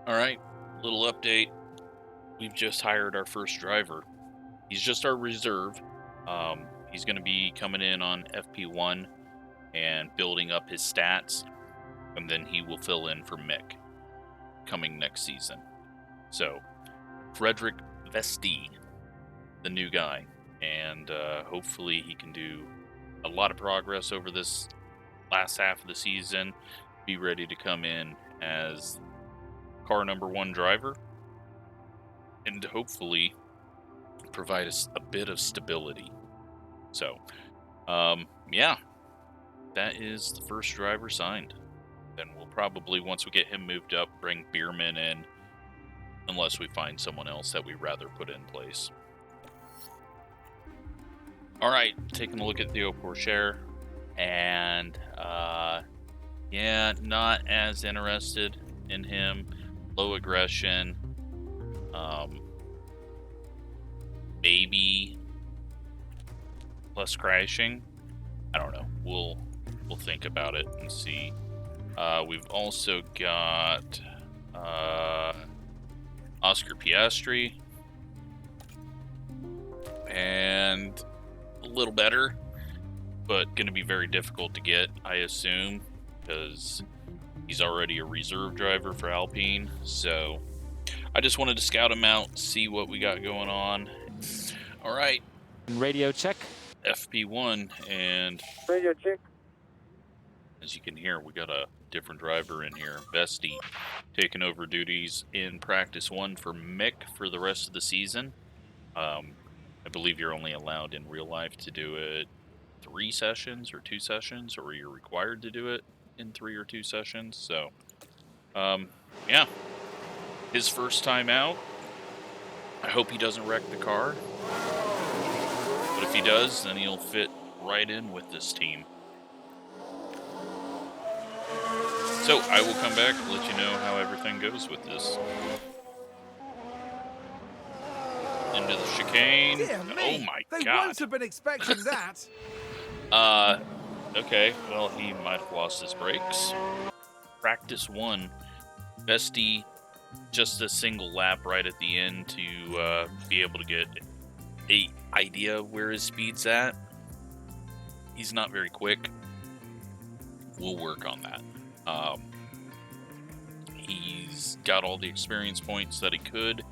All right, little update. We've just hired our first driver. He's just our reserve. He's going to be coming in on FP1 and building up his stats, and then he will fill in for Mick coming next season. So, Frederick Vesti, the new guy, and hopefully he can do a lot of progress over this last half of the season, be ready to come in as car number 1 driver, and hopefully provide us a bit of stability. So, yeah, that is the first driver signed. Then we'll probably, once we get him moved up, bring Bierman in, unless we find someone else that we'd rather put in place. All right, taking a look at Theo Porcher, and yeah, not as interested in him. Low aggression, maybe less crashing. I don't know. We'll think about it and see. We've also got Oscar Piastri, and a little better, but going to be very difficult to get, I assume, because he's already a reserve driver for Alpine. So I just wanted to scout him out, see what we got going on. All right. Radio check. FP1, and Radio check. as you can hear, we got a different driver in here. Vesti taking over duties in practice 1 for Mick for the rest of the season. I believe you're only allowed in real life to do it 3 sessions or 2 sessions, or you're required to do it in 3 or 2 sessions. So, yeah, his first time out. I hope he doesn't wreck the car, but if he does, then he'll fit right in with this team. So I will come back and let you know how everything goes with this. Into the chicane. Oh my they god. won't have been expecting that. Okay, well, he might have lost his brakes. Practice 1, Vesti, just a single lap right at the end to be able to get an idea of where his speed's at. He's not very quick. We'll work on that. He's got all the experience points that he could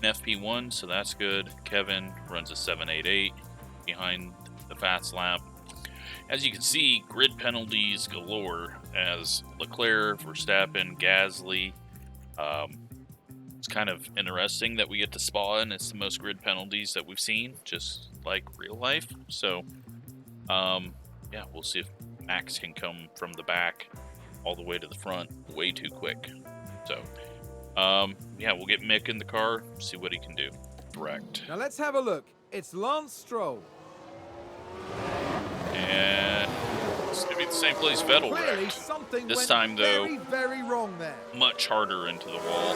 in FP1, so that's good. Kevin runs a 788 behind the fast lap. As you can see, grid penalties galore as Leclerc, Verstappen, Gasly. It's kind of interesting that we get to Spa and it's the most grid penalties that we've seen, just like real life. So, yeah, we'll see if Max can come from the back all the way to the front way too quick. So, yeah, we'll get Mick in the car, see what he can do. Correct. Now let's have a look. It's Lance Stroll. And it's going to be the same place Vettel Clearly, wrecked. something This went time, though, very, very wrong there. much harder into the wall.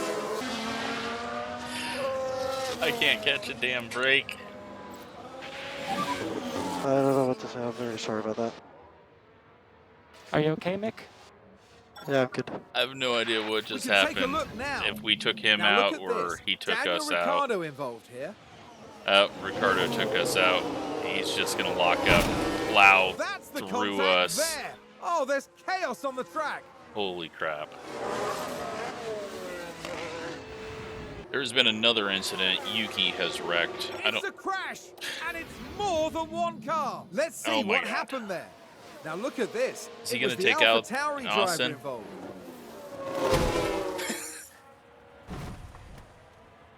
I can't catch a damn break. I don't know what to say. I'm very sorry about that. Are you okay, Mick? Yeah, I'm good. I have no idea what just We can take a happened. look now. If we took him Now out look at or this. he took Daniel us Ricciardo involved here. out. Ricardo took us out. He's just going to lock up, plow That's the through contact us. there. Oh, there's chaos on the track. Holy crap. There's been another incident. Yuki has wrecked. It's a crash, and it's more than one car. Let's see Oh my what God. happened there. Now look at this. Is he It was gonna the take out AlphaTauri driver Austin? involved.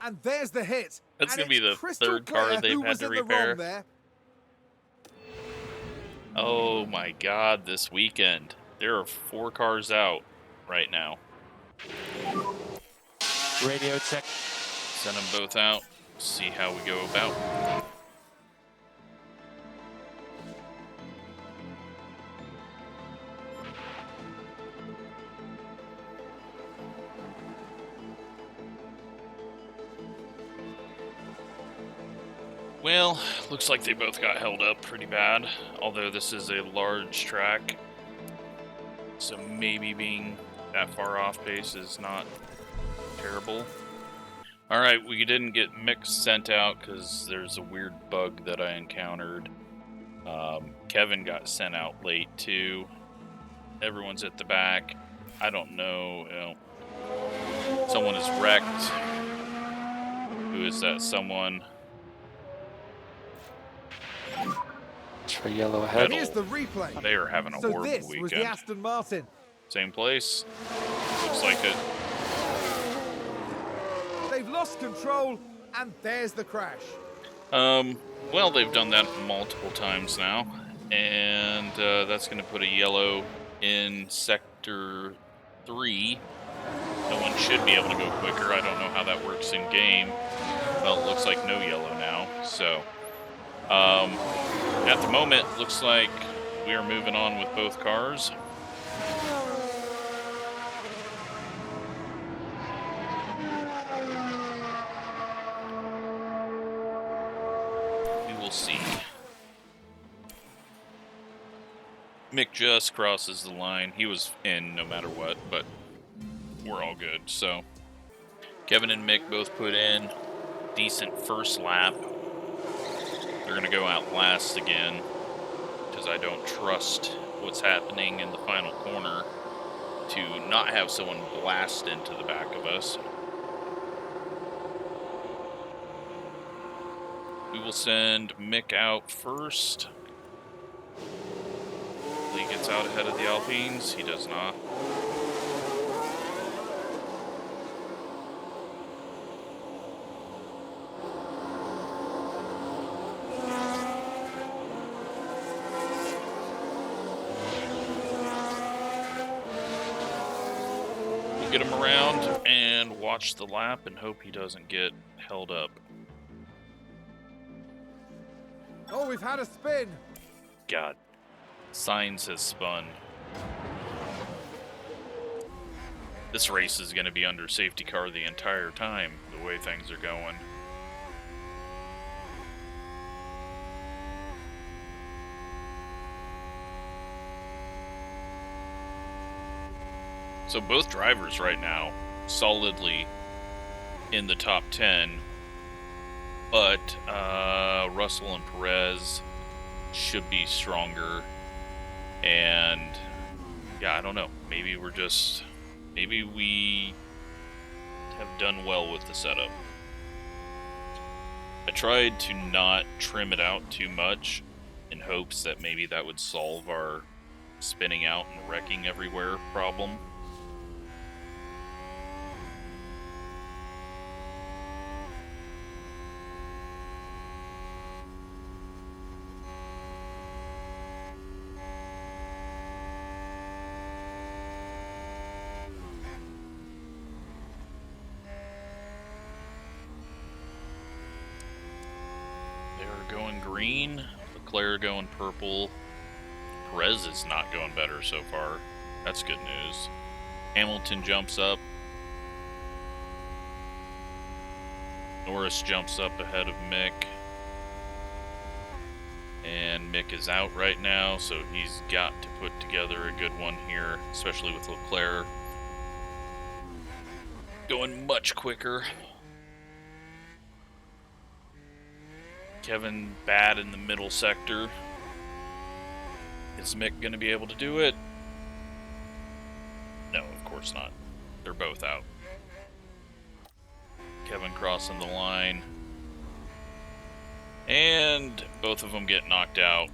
And there's the hit. That's And gonna be it's the crystal third car clear they've who had was to in the repair. wrong there. Oh my god, this weekend. There are 4 cars out right now. Radio check. Send them both out. See how we go about. Well, looks like they both got held up pretty bad, although this is a large track, so maybe being that far off pace is not terrible. All right, we didn't get Mick sent out because there's a weird bug that I encountered. Kevin got sent out late too. Everyone's at the back. I don't know. Someone is wrecked. Who is that someone? For yellow ahead. Here's the replay. They are having a horrible this weekend. was the Aston Martin. Same place. Looks like it. They've lost control, and there's the crash. Well, they've done that multiple times now, and that's going to put a yellow in Sector 3. No one should be able to go quicker. I don't know how that works in game. Well, it looks like no yellow now. So, at the moment, looks like we are moving on with both cars. We will see. Mick just crosses the line. He was in no matter what, but we're all good. So Kevin and Mick both put in decent first lap. They're going to go out last again because I don't trust what's happening in the final corner to not have someone blast into the back of us. We will send Mick out first. He gets out ahead of the Alpines. He does not. We'll get him around and watch the lap and hope he doesn't get held up. Oh, we've had a spin. God. Signs has spun. This race is going to be under safety car the entire time, the way things are going. So both drivers right now solidly in the top 10, but Russell and Perez should be stronger. And yeah, I don't know. Maybe we have done well with the setup. I tried to not trim it out too much in hopes that maybe that would solve our spinning out and wrecking everywhere problem. Going green, Leclerc going purple. Perez is not going better so far. That's good news. Hamilton jumps up. Norris jumps up ahead of Mick. And Mick is out right now, so he's got to put together a good one here, especially with Leclerc going much quicker. Kevin bad in the middle sector. Is Mick going to be able to do it? No, of course not. They're both out. Kevin crossing the line. And both of them get knocked out.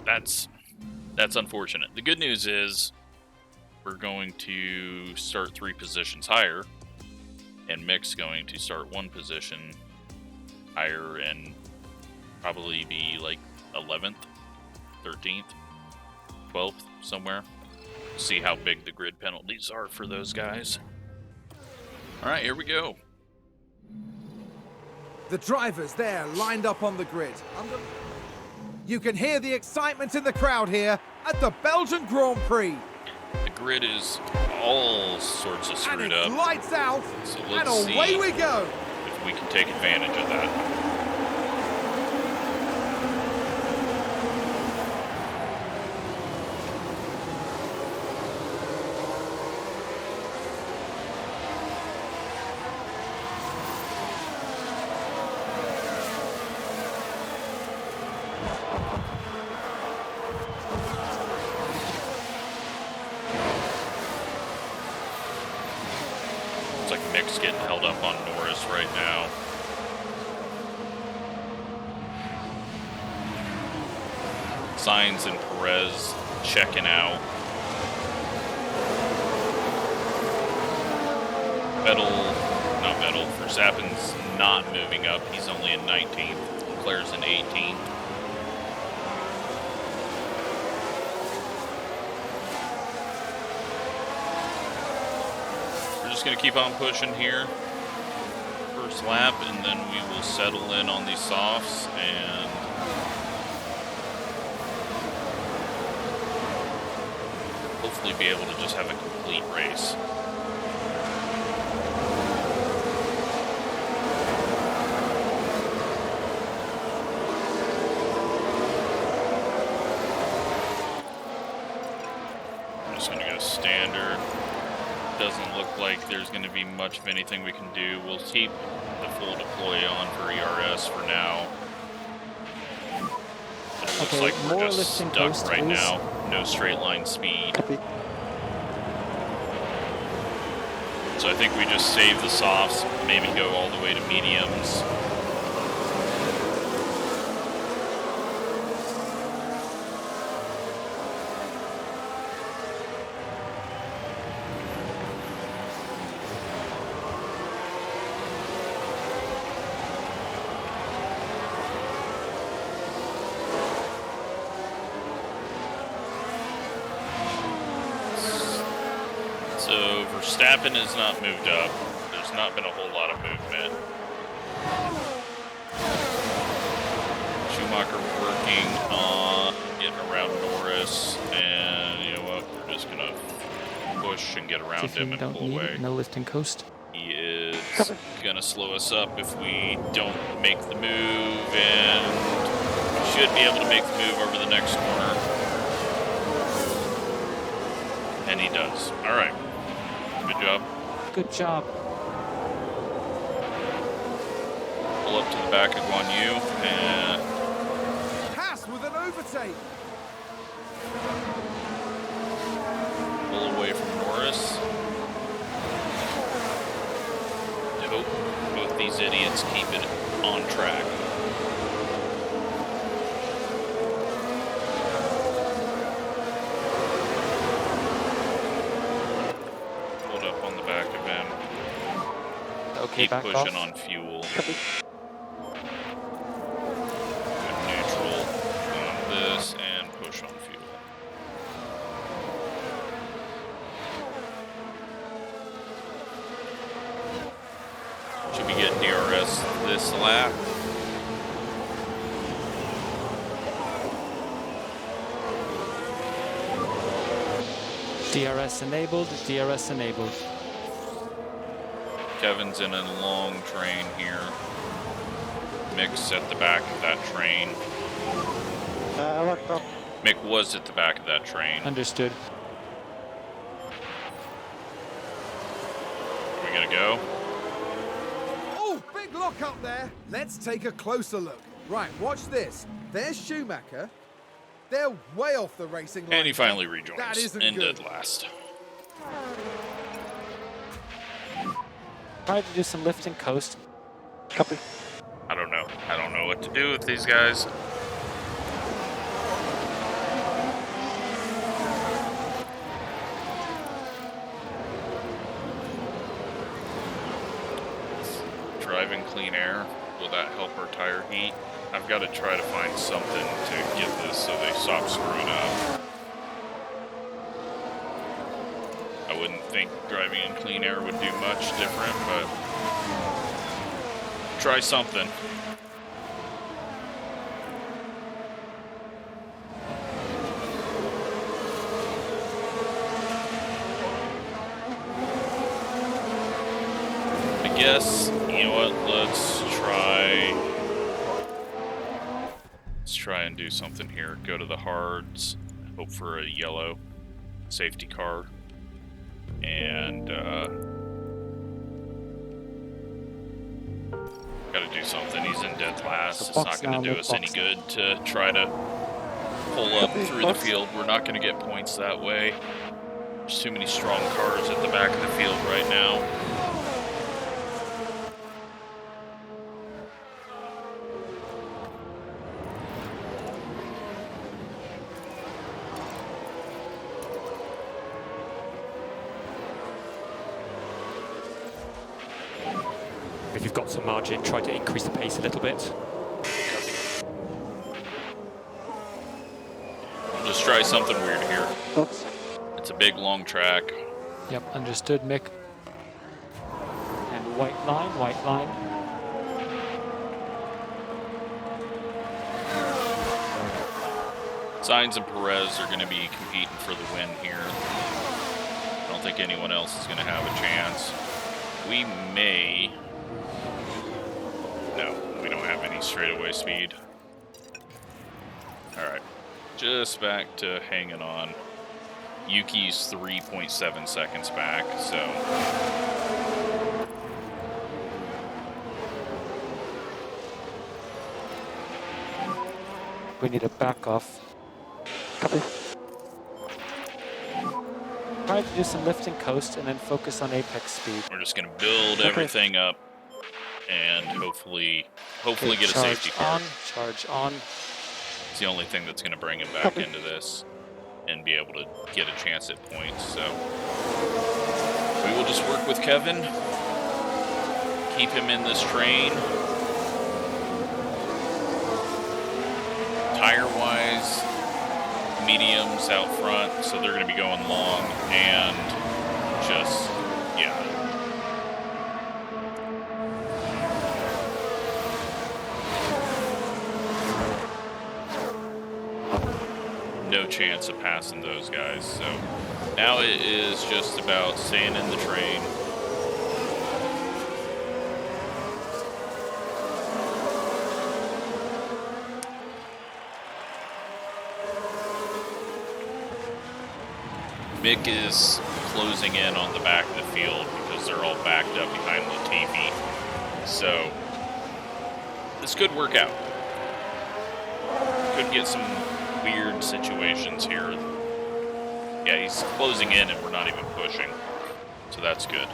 That's unfortunate. The good news is we're going to start 3 positions higher. And Mick's going to start 1 position higher and probably be like 11th, 13th, 12th, somewhere. See how big the grid penalties are for those guys. All right, here we go. The drivers there lined up on the grid. You can hear the excitement in the crowd here at the Belgian Grand Prix. The grid is all sorts of screwed and it's up. Lights out, So and let's away see we go. if we can take advantage of that. Just getting held up on Norris right now. Sainz and Perez checking out. Verstappen's not moving up. He's only in 19th. Leclerc's in 18th. We're just going to keep on pushing here. First lap, and then we will settle in on these softs and hopefully be able to just have a complete race. I'm just going to go standard. Doesn't look like there's going to be much of anything we can do. We'll keep the full deploy on for ERS for now. But it looks like we're just stuck right now. No straight line speed. So I think we just save the softs, maybe go all the way to mediums. So Verstappen has not moved up. There's not been a whole lot of movement. Schumacher working on getting around Norris, and you know what? We're just gonna push and get around him and pull away. No lift and coast. He is gonna slow us up if we don't make the move, and we should be able to make the move over the next corner. And he does. All right. Good job. Good job. Pull up to the back of Guan Yu and Haas with an overtake. pull away from Norris. I hope both these idiots keep it on track. Pulled up on the back of him. Okay, Keep back pushing off. on fuel. Good neutral on this and push on fuel. Should we get DRS this lap? DRS enabled, DRS enabled. Kevin's in a long train here. Mick's at the back of that train. I locked up. Mick was at the back of that train. Understood. Are we gonna go? Oh, big lock up there. Let's take a closer look. Right, watch this. There's Schumacher. They're way off the racing line. And he finally That rejoins isn't in good. dead last. Try to do some lift and coast. Copy. I don't know. I don't know what to do with these guys. Driving clean air. Will that help our tire heat? I've got to try to find something to get this so they stop screwing up. I wouldn't think driving in clean air would do much different, but try something. I guess, you know what, let's try and do something here. Go to the hards, hope for a yellow safety car, and gotta do something. He's in dead last. It's not gonna do us any good to try to pull up through the field. We're not gonna get points that way. There's too many strong cars at the back of the field right now. you've got some margin, try to increase the pace a little bit. I'll just try something weird here. Oops. It's a big, long track. Yep, understood, Mick. And white line, white line. Sainz and Perez are going to be competing for the win here. I don't think anyone else is going to have a chance. We may... No, we don't have any straightaway speed. Alright, just back to hanging on. Yuki's 3.7 seconds back, so... We need a back off. Copy. Try to do some lift and coast and then focus on apex speed. We're just going to build everything up and hopefully get a safety car. Charge on. It's the only thing that's going to bring him back into this and be able to get a chance at points. So we will just work with Kevin, keep him in this train. Tire-wise, mediums out front, so they're going to be going long and just, yeah. No chance of passing those guys. So now it is just about staying in the train. Mick is closing in on the back of the field because they're all backed up behind Latifi. So this could work out. Could get some weird situations here. Yeah, he's closing in and we're not even pushing. So that's good.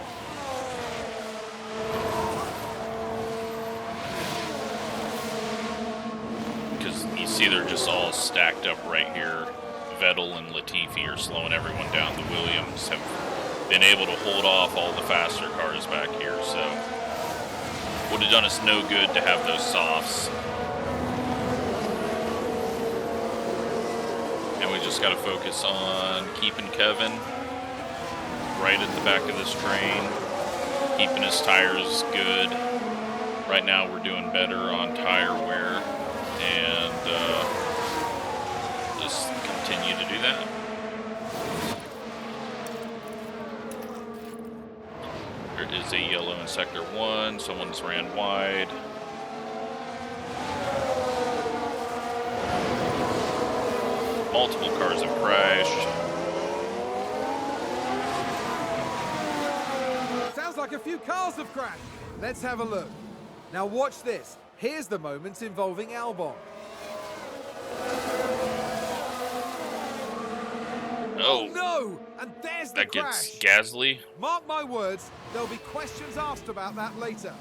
Because you see they're just all stacked up right here. Vettel and Latifi are slowing everyone down. The Williams have been able to hold off all the faster cars back here, so would have done us no good to have those softs. And we just got to focus on keeping Kevin right at the back of this train, keeping his tires good. Right now we're doing better on tire wear, and just continue to do that. There is a yellow in sector 1. Someone's ran wide. Multiple cars have crashed. Sounds like a few cars have crashed. Let's have a look. Now watch this. Here's the moments involving Albon. Oh, No! And there's the that crash. gets Gasly. Mark my words, there'll be questions asked about that later.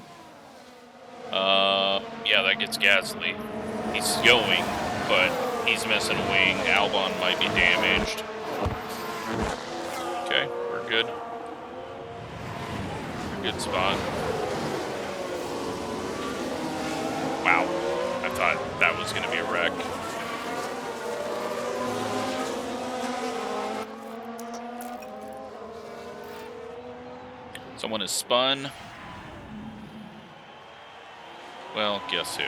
Yeah, that gets Gasly. He's going, but he's missing a wing. Albon might be damaged. Okay, we're good. Good spot. Wow, I thought that was going to be a wreck. Someone is spun. Well, guess who?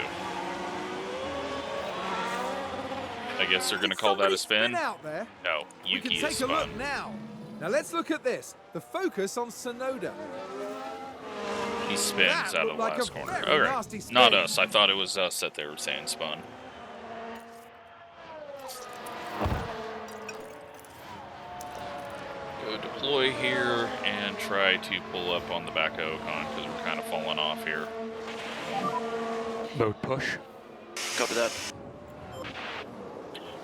I guess they're going to call that a spin. Out there? No, We Yuki can is take a spun. look now. Now let's look at this. The focus on Sonoda. He spins That out of looked the like last a corner. very All right, nasty spin. not us. I thought it was us that they were saying spun. Go deploy here and try to pull up on the back of Ocon because we're kind of falling off here. Mode push. Copy that.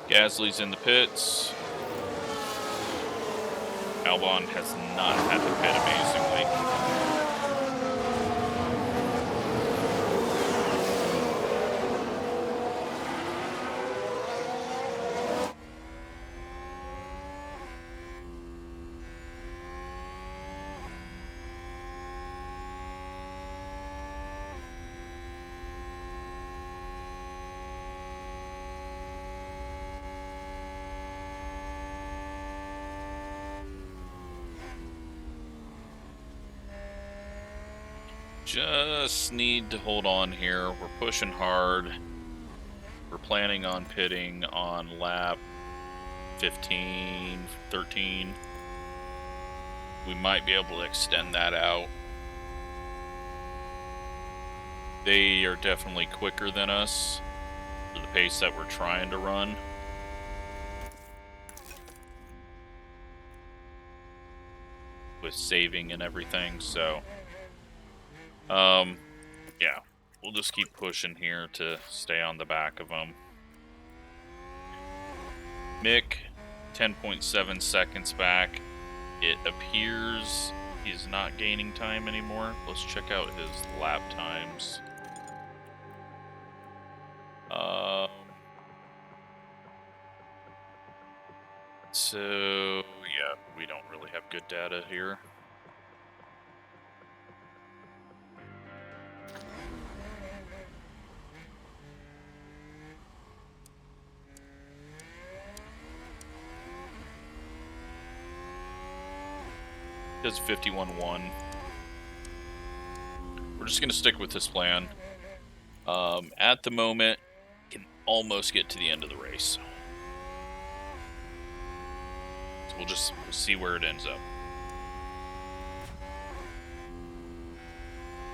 Gasly's in the pits. Albon has not had the pit, amazingly. just need to hold on here. We're pushing hard. We're planning on pitting on lap 15, 13. We might be able to extend that out. They are definitely quicker than us for the pace that we're trying to run. With saving and everything, so yeah, we'll just keep pushing here to stay on the back of them. Mick, 10.7 seconds back. It appears he's not gaining time anymore. Let's check out his lap times. So yeah, we don't really have good data here. Does 51.1. We're just gonna stick with this plan. At the moment, can almost get to the end of the race. So we'll see where it ends up.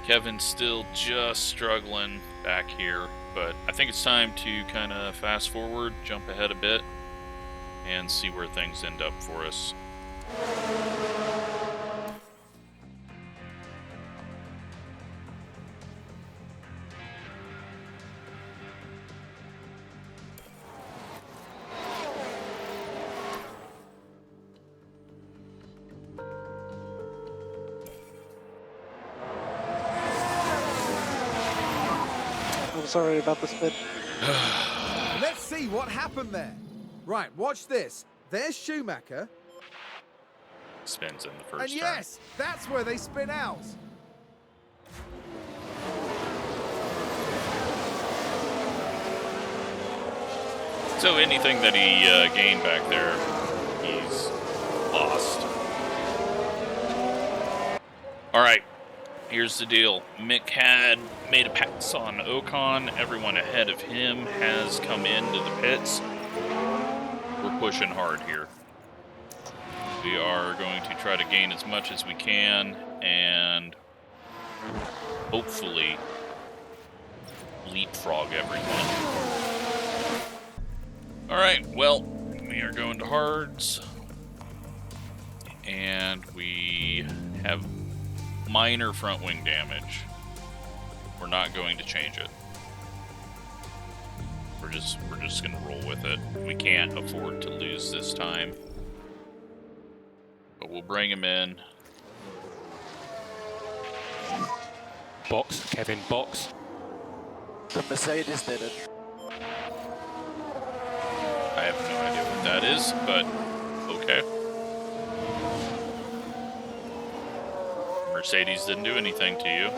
Kevin's still just struggling back here, but I think it's time to kind of fast forward, jump ahead a bit, and see where things end up for us. I'm sorry about the spin. Let's see what happened there. Right, watch this. There's Schumacher. Spins in the first And turn. yes, that's where they spin out. So anything that he gained back there, he's lost. All right, here's the deal. Mick had made a pass on Ocon. Everyone ahead of him has come into the pits. We're pushing hard here. We are going to try to gain as much as we can and hopefully leapfrog everyone. Alright, well, we are going to hards, and we have minor front wing damage. We're not going to change it. We're just gonna roll with it. We can't afford to lose this time. But we'll bring him in. Box, Kevin, box. The Mercedes did it. I have no idea what that is, but okay. Mercedes didn't do anything to you.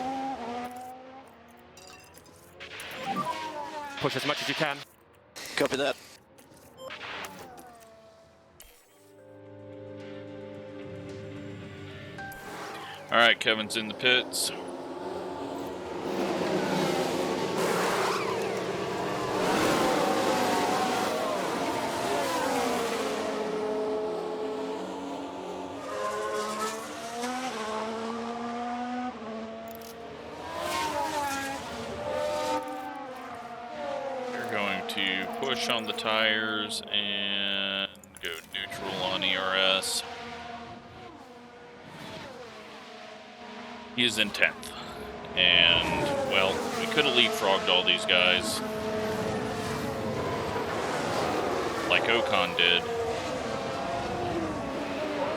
Push as much as you can. Copy that. Alright, Kevin's in the pits. Push on the tires and go neutral on ERS. He is in 10th. And, well, we could have leapfrogged all these guys. Like Ocon did.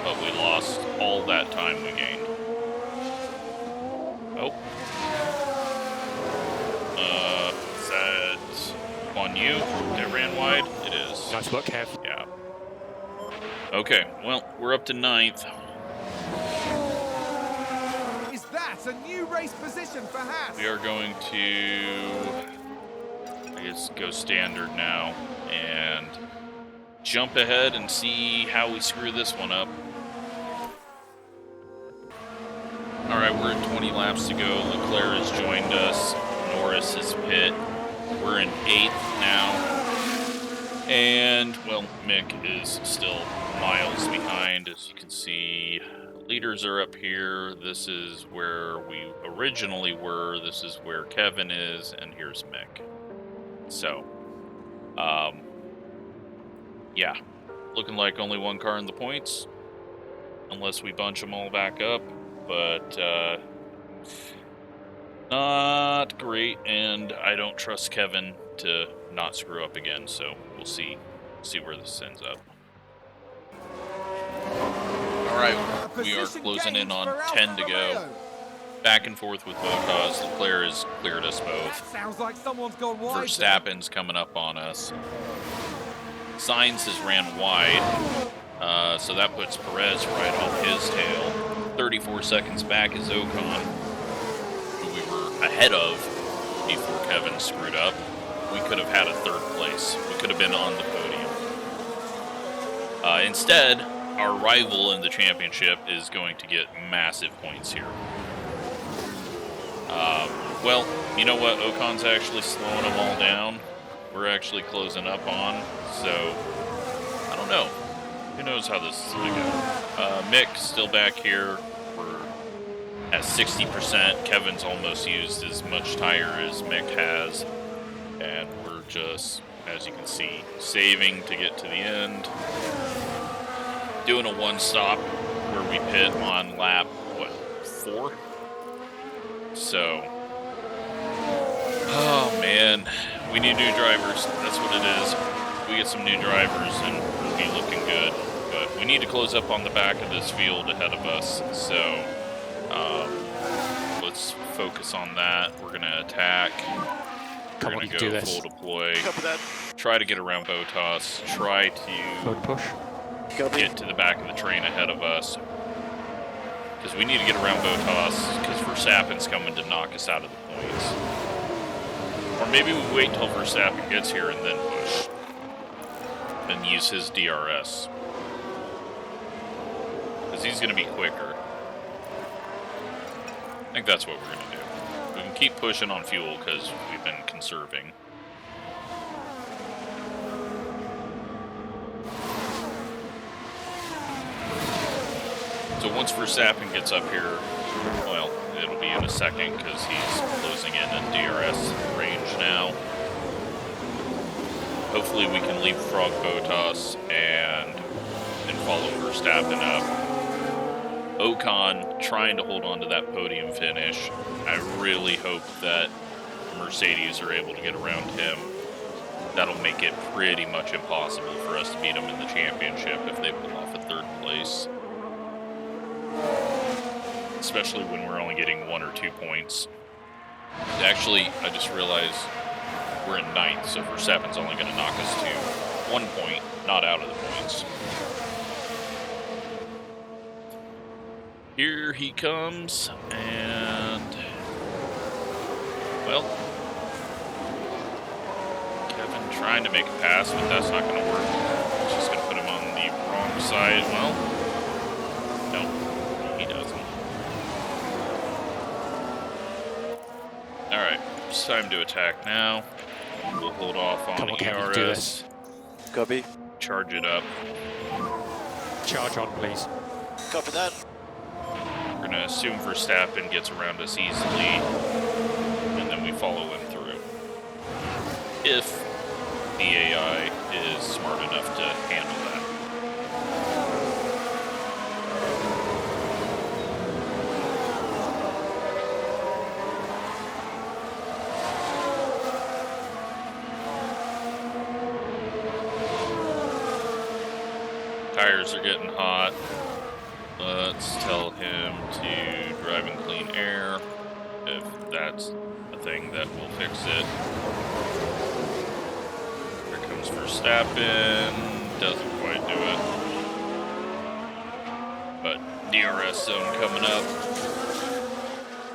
But we lost all that time we gained. Oh. Is that on you that ran wide? It is. Nice work, Kev. Yeah. Okay, well, we're up to 9th. Is that a new race position for Haas? We are going to, I guess, go standard now and jump ahead and see how we screw this one up. All right, we're at 20 laps to go. Leclerc has joined us. Norris is pit. We're in 8th now. And, well, Mick is still miles behind. As you can see, leaders are up here. This is where we originally were. This is where Kevin is. And here's Mick. So, yeah. Looking like only one car in the points. Unless we bunch them all back up. But, not great, and I don't trust Kevin to not screw up again, so we'll see where this ends up. Alright, we are closing in on 10 to go. Back and forth with Hotas. Leclerc has cleared us both. Sounds like someone's gone wide. Verstappen's coming up on us. Sainz has ran wide, so that puts Perez right off his tail. 34 seconds back is Ocon, who we were ahead of before Kevin screwed up. We could have had a 3rd place. We could have been on the podium. Instead, our rival in the championship is going to get massive points here. Well, you know what? Ocon's actually slowing them all down. We're actually closing up on, so I don't know. Who knows how this is going to go. Mick's still back here. We're at 60%. Kevin's almost used as much tire as Mick has. And we're just, as you can see, saving to get to the end. Doing a 1-stop where we pit on lap, what, 4? So, oh man, we need new drivers. That's what it is. We get some new drivers and we'll be looking good. But we need to close up on the back of this field ahead of us. So, let's focus on that. We're going to attack. We're going to go full deploy. Try to get around Hotas. Try to push. Get to the back of the train ahead of us. Because we need to get around Hotas, because Verstappen's coming to knock us out of the points. Or maybe we wait till Verstappen gets here and then push. And use his DRS. Because he's going to be quicker. I think that's what we're going to do. We can keep pushing on fuel because we've been conserving. So once Verstappen gets up here, well, it'll be in a second because he's closing in DRS range now. Hopefully we can leapfrog Hotas and follow Verstappen up. Ocon trying to hold on to that podium finish. I really hope that Mercedes are able to get around him. That'll make it pretty much impossible for us to beat him in the championship if they pull off a 3rd place. Especially when we're only getting 1 or 2 points. Actually, I just realized we're in 9th, so Verstappen's only going to knock us to 1 point, not out of the points. Here he comes, and, well, Kevin trying to make a pass, but that's not going to work. He's just going to put him on the wrong side. Well, no, he doesn't. Alright, it's time to attack now. We'll hold off on ERS. Copy. Charge it up. Charge on, please. Copy that. We're going to assume Verstappen gets around us easily, and then we follow him through. If the AI is smart enough to handle that. Tires are getting hot. Let's tell him to drive in clean air, if that's a thing that will fix it. Here comes Verstappen, doesn't quite do it. But DRS zone coming up.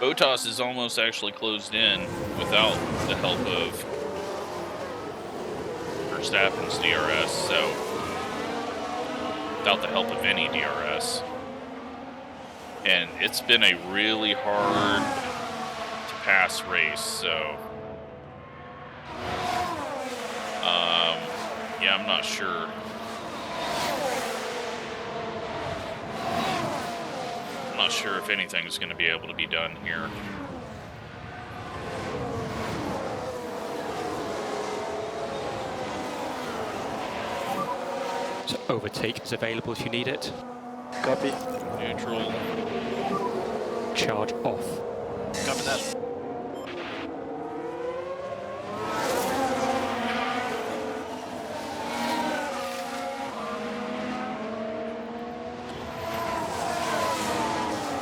Hotas is almost actually closed in without the help of Verstappen's DRS, so without the help of any DRS. And it's been a really hard to pass race, so yeah, I'm not sure. I'm not sure if anything's going to be able to be done here. So overtake is available if you need it. Copy. Neutral. Charge off. Copy that.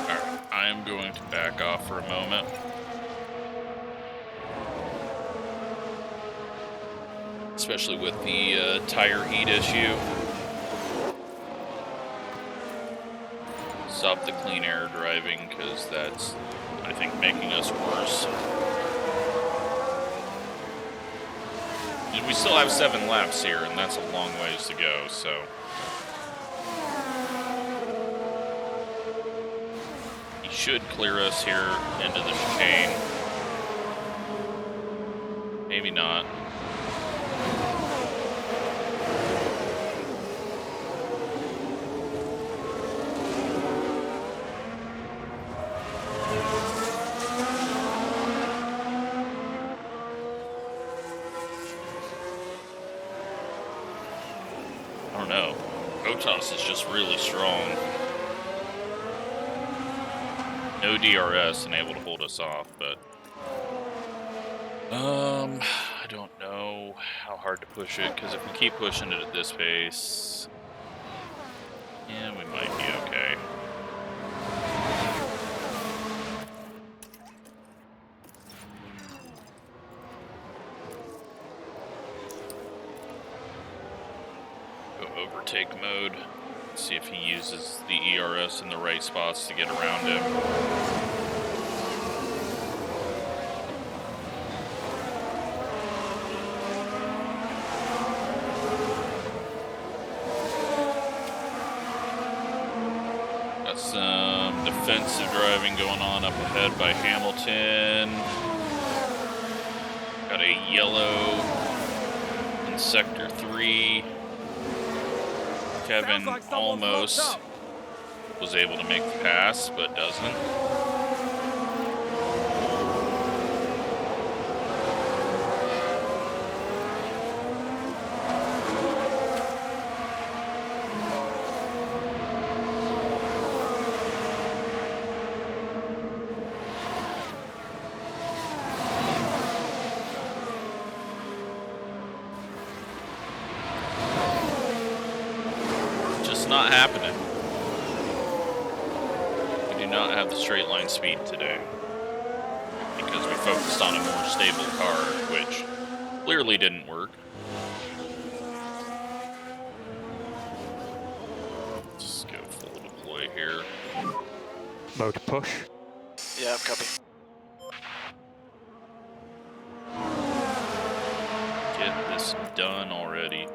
Alright, I am going to back off for a moment. Especially with the tire heat issue. Stop the clean air driving, because that's, I think, making us worse. And we still have 7 laps here, and that's a long ways to go, so. He should clear us here into the chicane. Maybe not. I don't know. Hotas is just really strong. No DRS and able to hold us off, but I don't know how hard to push it, because if we keep pushing it at this pace, yeah, we might be okay. Go overtake mode. See if he uses the ERS in the right spots to get around him. Got some defensive driving going on up ahead by Hamilton. Got a yellow in Sector 3. Kevin almost was able to make the pass, but doesn't. Not happening. We do not have the straight line speed today because we focused on a more stable car, which clearly didn't work. Let's go full deploy here. Mode push. Yeah, copy. Get this done already.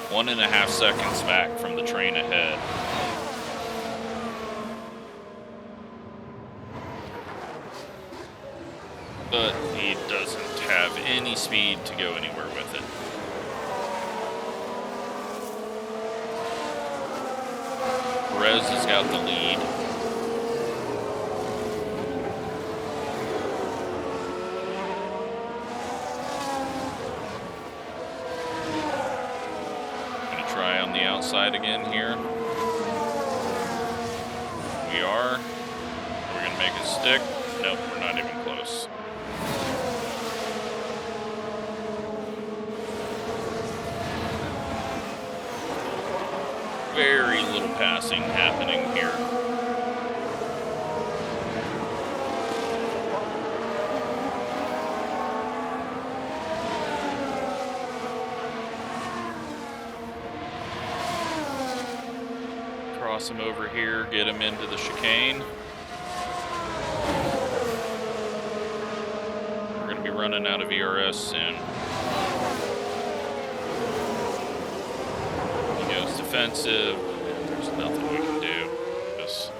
1.5 seconds back from the train ahead. But he doesn't have any speed to go anywhere with it. Perez has got the lead. On the outside again here. We are. We're gonna make it stick. Nope, we're not even close. Very little passing happening here. Cross him over here, get him into the chicane. We're going to be running out of ERS soon. He goes defensive. There's nothing we can do. Just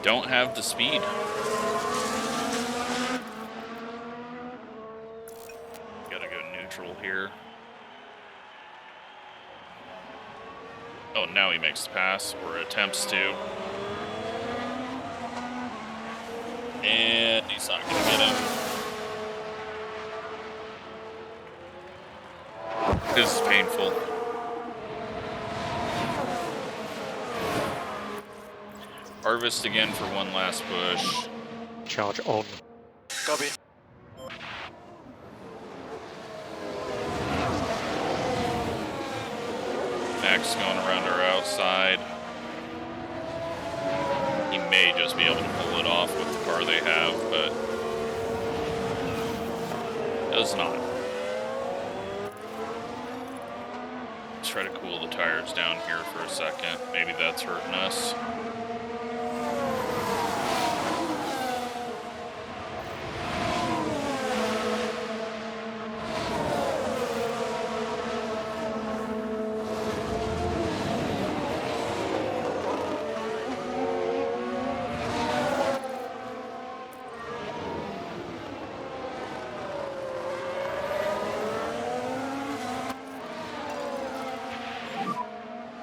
don't have the speed. Gotta go neutral here. Oh, now he makes the pass, or attempts to. And he's not gonna get him. This is painful. Harvest again for one last push. Charge on. Copy. Max going around our outside. He may just be able to pull it off with the car they have, but does not. Let's try to cool the tires down here for a second. Maybe that's hurting us.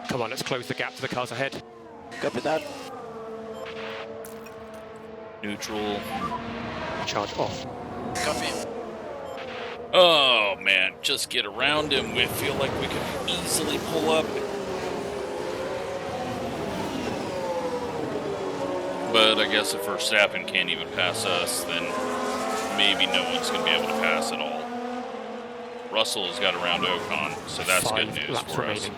Come on, let's close the gap to the cars ahead. Copy that. Neutral. Charge off. Copy. Oh man, just get around him. We feel like we could easily pull up. But I guess if Verstappen can't even pass us, then maybe no one's going to be able to pass at all. Russell has got around Ocon, so that's 5 good news laps for remaining. us.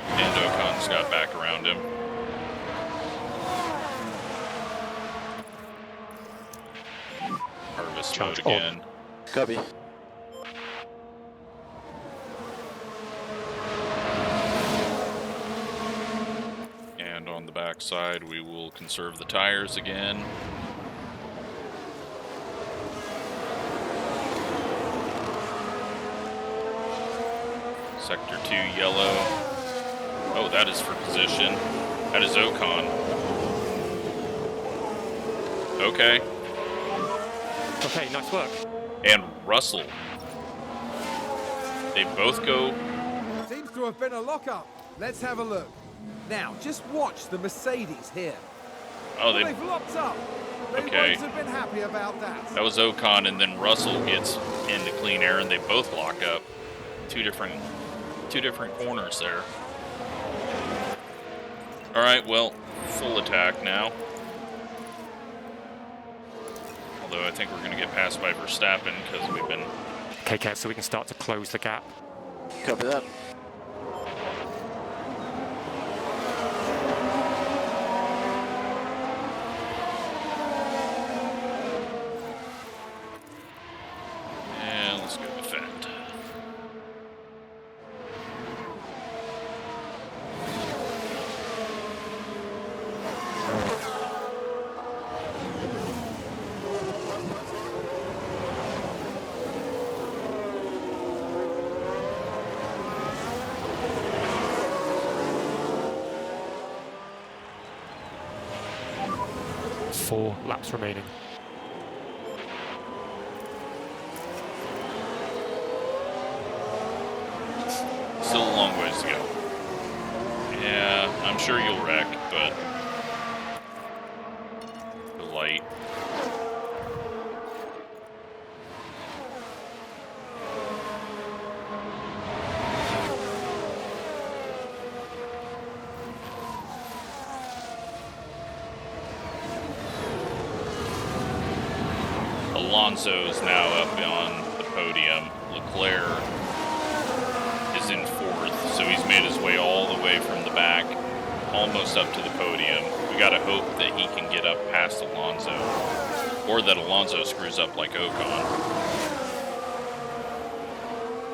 And Ocon's got back around him. Harvest Charge mode on. again. Copy. And on the backside, we will conserve the tires again. Sector 2 yellow. Oh, that is for position. That is Ocon. Okay. Okay, nice work. And Russell. They both go. Seems to have been a lockup. Let's have a look. Now, just watch the Mercedes here. Oh, They've locked up. They Okay. won't have been happy about that. That was Ocon, and then Russell gets into clean air, and they both lock up. Two different corners there. All right, well, full attack now. Although I think we're going to get passed by Verstappen because we've been. Okay, Kev, so we can start to close the gap. Copy that. And let's go defend. Four laps remaining. Still a long ways to go. Yeah, I'm sure you'll wreck, but the light. Alonso's now up on the podium. Leclerc is in fourth, so he's made his way all the way from the back, almost up to the podium. We gotta hope that he can get up past Alonso, or that Alonso screws up like Ocon.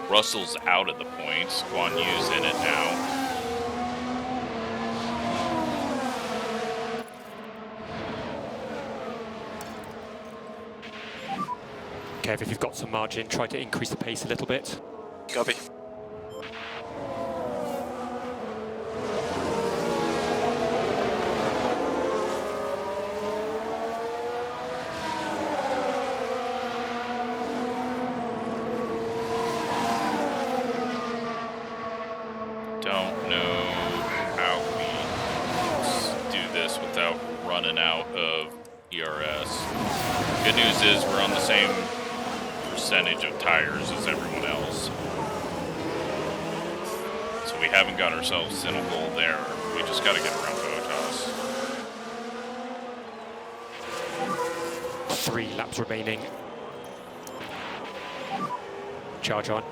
Russell's out of the points. Guan Yu's in it now. Kev, if you've got some margin, try to increase the pace a little bit. Copy. Don't know how we do this without running out of ERS. Good news is we're on the same percentage of tires as everyone else. So we haven't got ourselves in a hole there. We just got to get around Hotas. 3 laps remaining. Charge on.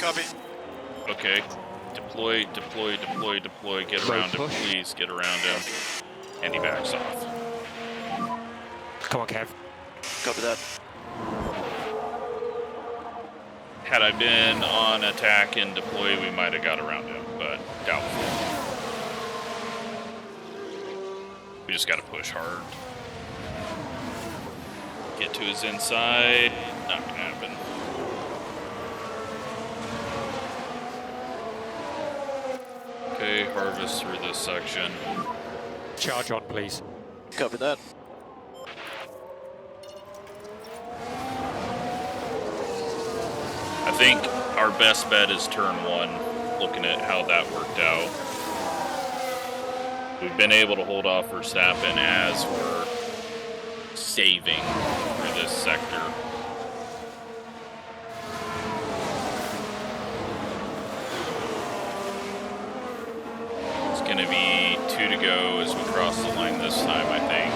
Copy. Okay. Deploy, deploy, deploy, deploy. Get Road around him, push. please. Get around him. And he backs off. Come on, Kev. Copy that. Had I been on attack and deploy, we might have got around him, but doubtful. We just got to push hard. Get to his inside. Not gonna happen. Okay, harvest through this section. Charge on, please. Copy that. I think our best bet is turn 1, looking at how that worked out. We've been able to hold off Verstappen as we're saving for this sector. It's going to be 2 to go as we cross the line this time, I think.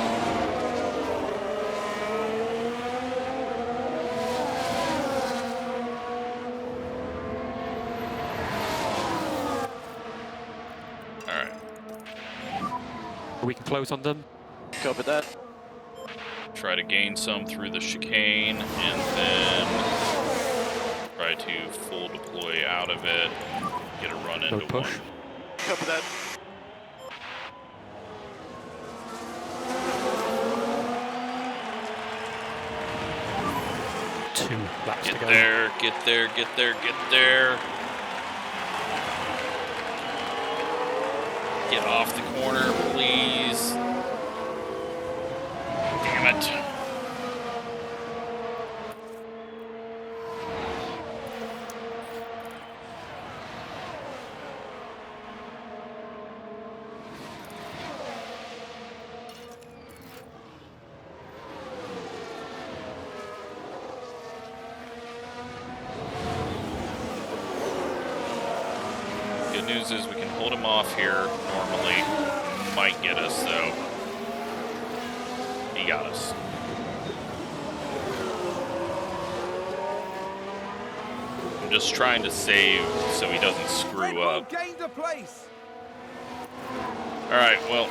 We can close on them. Copy that. Try to gain some through the chicane, and then try to full deploy out of it, get a run into Road push. one. Copy that. Two laps to Get go. there, get there, get there, get there. Get off the corner, please. Damn it. Good news is we can hold him off here normally. Might get us though. He got us. I'm just trying to save so he doesn't Red screw Bull up. gained a place. Alright, well,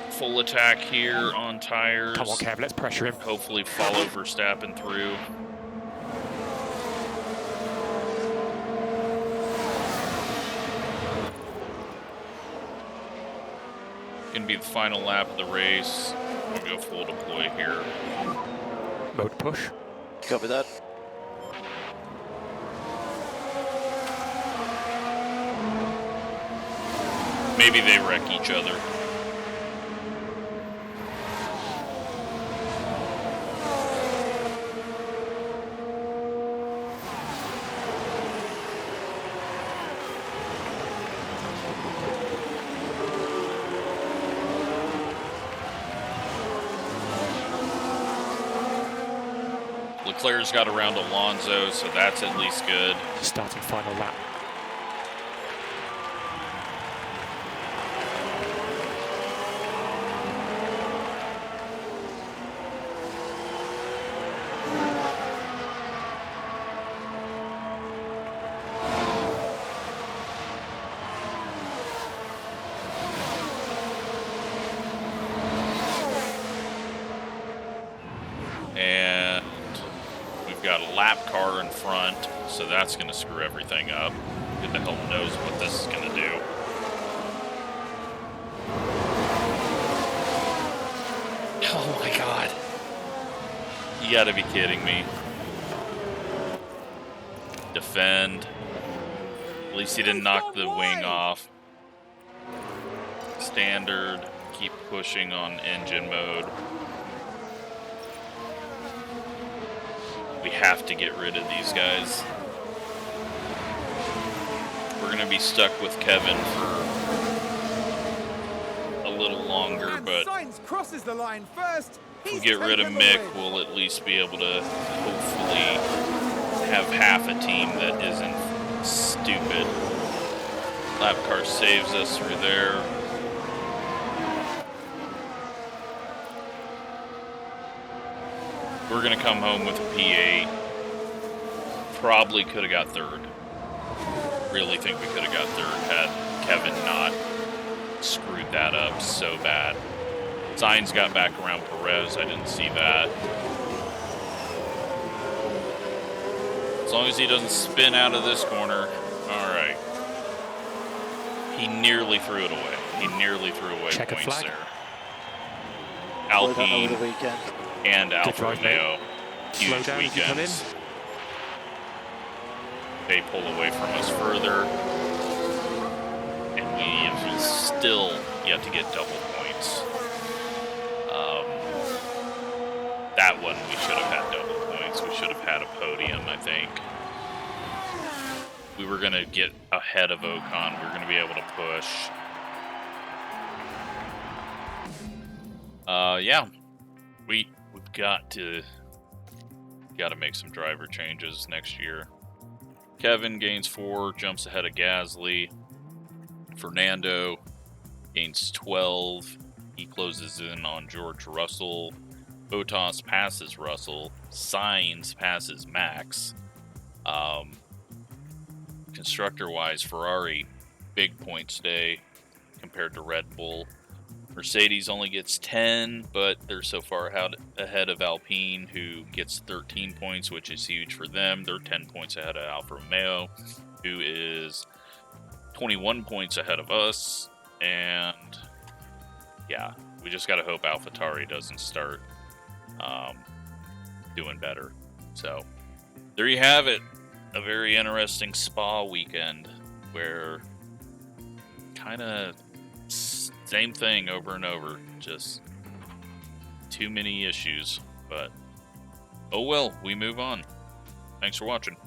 full attack here on tires. Come on, Kev, let's pressure him. Hopefully follow Verstappen through. Gonna be the final lap of the race. We'll go full deploy here. Mode push. Copy that. Maybe they wreck each other. Leclerc's got around Alonso, so that's at least good. Starting final lap. And we've got a lap car in front, so that's going to screw everything up. Who the hell knows what this is going to do? Oh my god. You gotta be kidding me. defend. At least he didn't knock the wing off. Standard. Keep pushing on engine mode. We have to get rid of these guys. We're going to be stuck with Kevin for a little longer, And but Sainz crosses the line first. if we He's get rid of taken the Mick, win. we'll at least be able to hopefully have half a team that isn't stupid. Lap car saves us through there. We're going to come home with a P8. Probably could have got third. Really think we could have got third had Kevin not screwed that up so bad. Sainz got back around Perez. I didn't see that. As long as he doesn't spin out of this corner. All right. He nearly threw it away. He nearly threw away Checker points flag. there. Well done over Alpine the weekend. and Alfa drive, mate. Romeo. Slow Huge down as you come in. weekends. They pull away from us further. And we have still yet to get double points. That one we should have had double points. We should have had a podium, I think. We were going to get ahead of Ocon. We were going to be able to push. Yeah. We've got to make some driver changes next year. Kevin gains 4, jumps ahead of Gasly. Fernando gains 12. He closes in on George Russell. Hotas passes Russell. Sainz passes Max. Constructor-wise, Ferrari, big points day compared to Red Bull. Mercedes only gets 10, but they're so far ahead of Alpine, who gets 13 points, which is huge for them. They're 10 points ahead of Alfa Romeo, who is 21 points ahead of us. And yeah, we just got to hope AlphaTauri doesn't start doing better. So there you have it. A very interesting Spa weekend where kind of same thing over and over. Just too many issues. But oh well, we move on. Thanks for watching.